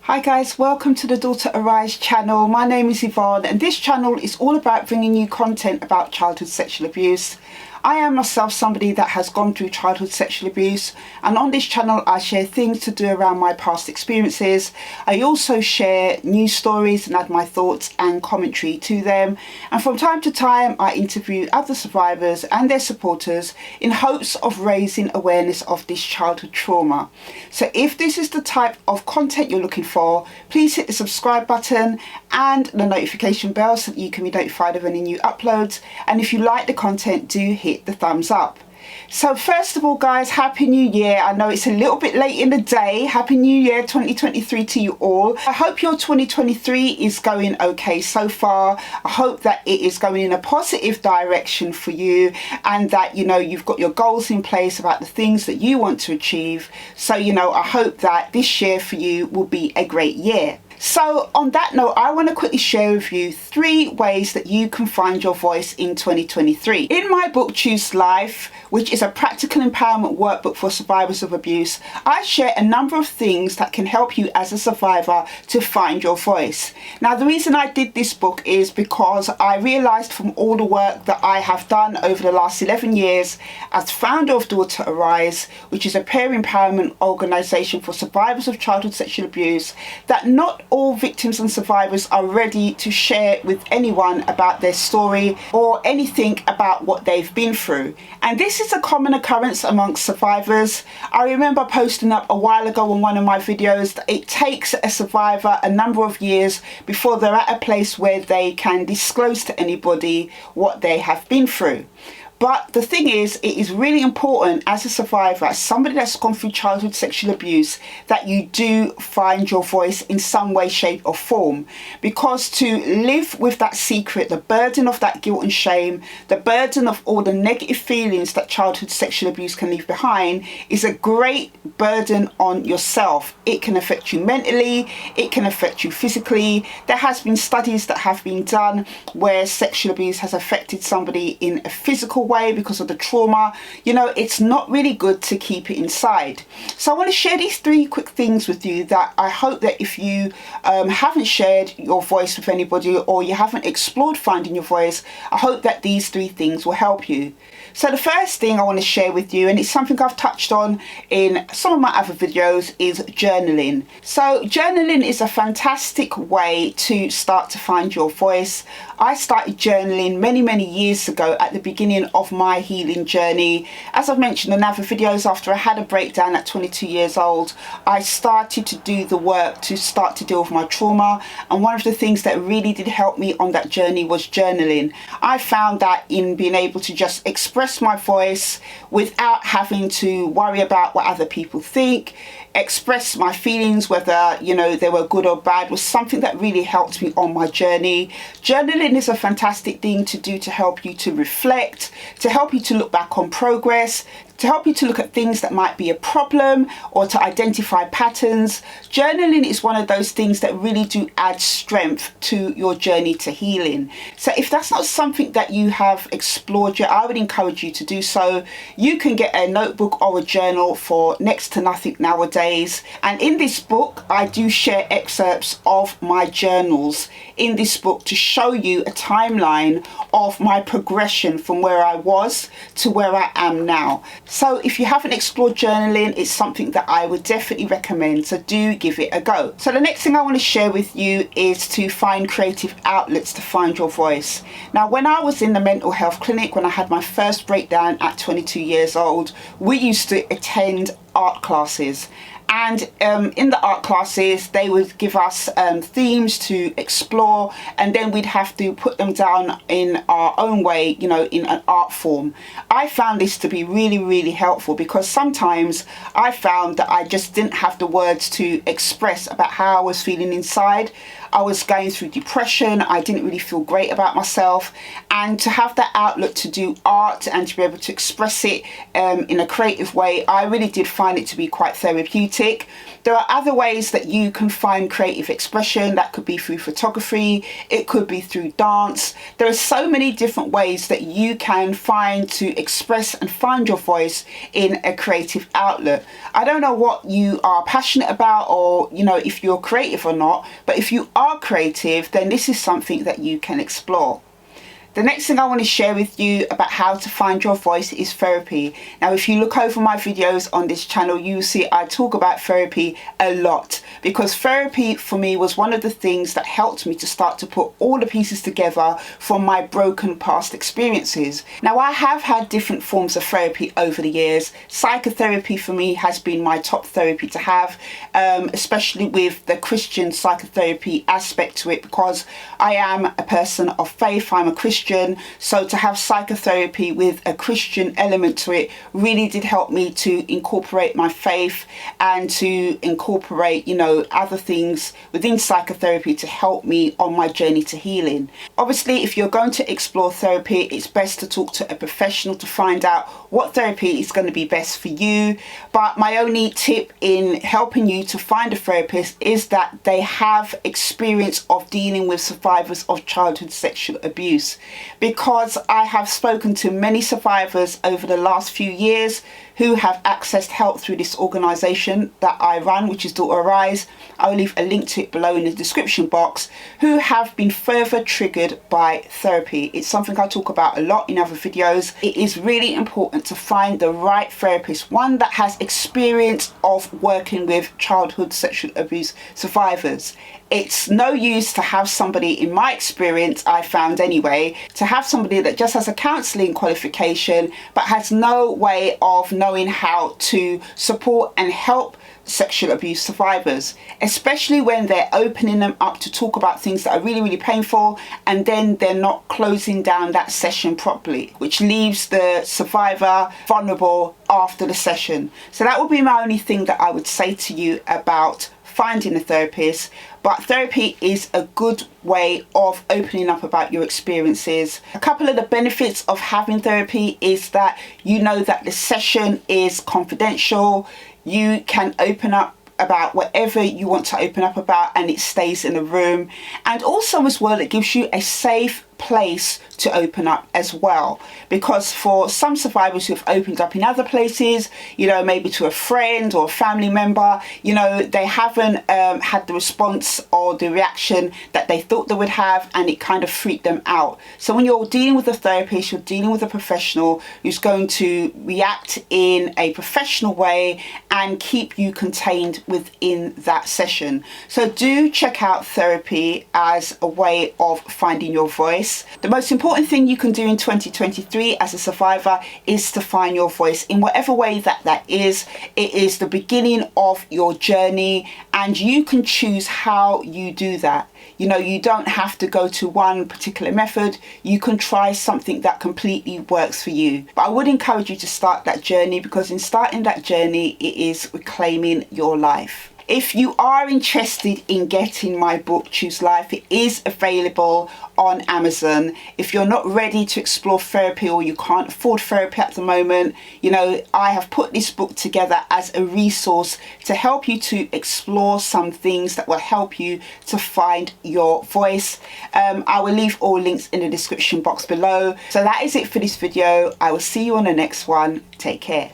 Hi guys, welcome to the Daughter Arise channel. My name is Yvonne and this channel is all about bringing you content about childhood sexual abuse. I am myself somebody that has gone through childhood sexual abuse, and on this channel I share things to do around my past experiences. I also share news stories and add my thoughts and commentary to them, and from time to time I interview other survivors and their supporters in hopes of raising awareness of this childhood trauma. So if this is the type of content you're looking for, please hit the subscribe button and the notification bell so that you can be notified of any new uploads, and if you like the content, do hit the thumbs up. So first of all guys, happy new year. I know it's a little bit late in the day. Happy new year 2023 to you all. I hope your 2023 is going okay so far. I hope that it is going in a positive direction for you, and that you've got your goals in place about the things that you want to achieve. So I hope that this year for you will be a great year. So on that note, I want to quickly share with you 3 ways that you can find your voice in 2023. In my book Choose Life, which is a practical empowerment workbook for survivors of abuse, I share a number of things that can help you as a survivor to find your voice. Now the reason I did this book is because I realized from all the work that I have done over the last 11 years as founder of Daughter Arise, which is a peer empowerment organization for survivors of childhood sexual abuse, that not all victims and survivors are ready to share with anyone about their story or anything about what they've been through. And this is a common occurrence amongst survivors. I remember posting up a while ago on one of my videos that it takes a survivor a number of years before they're at a place where they can disclose to anybody what they have been through. But the thing is, it is really important as a survivor, as somebody that's gone through childhood sexual abuse, that you do find your voice in some way, shape or form. Because to live with that secret, the burden of that guilt and shame, the burden of all the negative feelings that childhood sexual abuse can leave behind, is a great burden on yourself. It can affect you mentally, it can affect you physically. There has been studies that have been done where sexual abuse has affected somebody in a physical way because of the trauma. It's not really good to keep it inside. So I want to share these 3 quick things with you that I hope that if you haven't shared your voice with anybody, or you haven't explored finding your voice, I hope that these 3 things will help you. So the first thing I want to share with you, and it's something I've touched on in some of my other videos, is journaling. So journaling is a fantastic way to start to find your voice. I started journaling many years ago at the beginning of my healing journey. As I've mentioned in other videos, after I had a breakdown at 22 years old, I started to do the work to start to deal with my trauma, and one of the things that really did help me on that journey was journaling. I found that in being able to just express my voice without having to worry about what other people think, express my feelings, whether they were good or bad, was something that really helped me on my journey. Journaling is a fantastic thing to do to help you to reflect, to help you to look back on progress, to help you to look at things that might be a problem, or to identify patterns. Journaling is one of those things that really do add strength to your journey to healing. So if that's not something that you have explored yet, I would encourage you to do so. You can get a notebook or a journal for next to nothing nowadays. And in this book, I do share excerpts of my journals in this book to show you a timeline of my progression from where I was to where I am now. So if you haven't explored journaling, it's something that I would definitely recommend, so do give it a go. So the next thing I want to share with you is to find creative outlets to find your voice. Now when I was in the mental health clinic, when I had my first breakdown at 22 years old, we used to attend art classes. And in the art classes, they would give us themes to explore, and then we'd have to put them down in our own way, in an art form. I found this to be really helpful, because sometimes I found that I just didn't have the words to express about how I was feeling inside. I was going through depression. I didn't really feel great about myself, and to have that outlet to do art and to be able to express it in a creative way, I really did find it to be quite therapeutic. There are other ways that you can find creative expression. That could be through photography, it could be through dance. There are so many different ways that you can find to express and find your voice in a creative outlet. I don't know what you are passionate about, or if you're creative or not, but if you are creative, then this is something that you can explore. The next thing I want to share with you about how to find your voice is therapy. Now, if you look over my videos on this channel, you will see I talk about therapy a lot, because therapy for me was one of the things that helped me to start to put all the pieces together from my broken past experiences. Now, I have had different forms of therapy over the years. Psychotherapy for me has been my top therapy to have, especially with the Christian psychotherapy aspect to it, because I am a person of faith, I'm a Christian. So to have psychotherapy with a Christian element to it really did help me to incorporate my faith and to incorporate, other things within psychotherapy to help me on my journey to healing. Obviously, if you're going to explore therapy, it's best to talk to a professional to find out what therapy is going to be best for you. But my only tip in helping you to find a therapist is that they have experience of dealing with survivors of childhood sexual abuse, because I have spoken to many survivors over the last few years who have accessed help through this organisation that I run, which is Daughter Arise. I will leave a link to it below in the description box, who have been further triggered by therapy. It's something I talk about a lot in other videos. It is really important to find the right therapist, one that has experience of working with childhood sexual abuse survivors. It's no use to have somebody, in my experience, I found anyway, to have somebody that just has a counselling qualification but has no way of knowing how to support and help sexual abuse survivors, especially when they're opening them up to talk about things that are really, really painful, and then they're not closing down that session properly, which leaves the survivor vulnerable after the session. So that would be my only thing that I would say to you about finding a therapist. But therapy is a good way of opening up about your experiences. A couple of the benefits of having therapy is that you know that the session is confidential. You can open up about whatever you want to open up about, and it stays in the room. And also as well, it gives you a safe place to open up as well, because for some survivors who've opened up in other places, maybe to a friend or a family member, they haven't had the response or the reaction that they thought they would have, and it kind of freaked them out. So when you're dealing with a therapist, you're dealing with a professional who's going to react in a professional way and keep you contained within that session. So do check out therapy as a way of finding your voice. The most important thing you can do in 2023 as a survivor is to find your voice in whatever way that is. It is the beginning of your journey, and you can choose how you do that. You don't have to go to one particular method. You can try something that completely works for you. But I would encourage you to start that journey, because in starting that journey, it is reclaiming your life. If you are interested in getting my book, Choose Life, it is available on Amazon. If you're not ready to explore therapy, or you can't afford therapy at the moment, I have put this book together as a resource to help you to explore some things that will help you to find your voice. I will leave all links in the description box below. So that is it for this video. I will see you on the next one. Take care.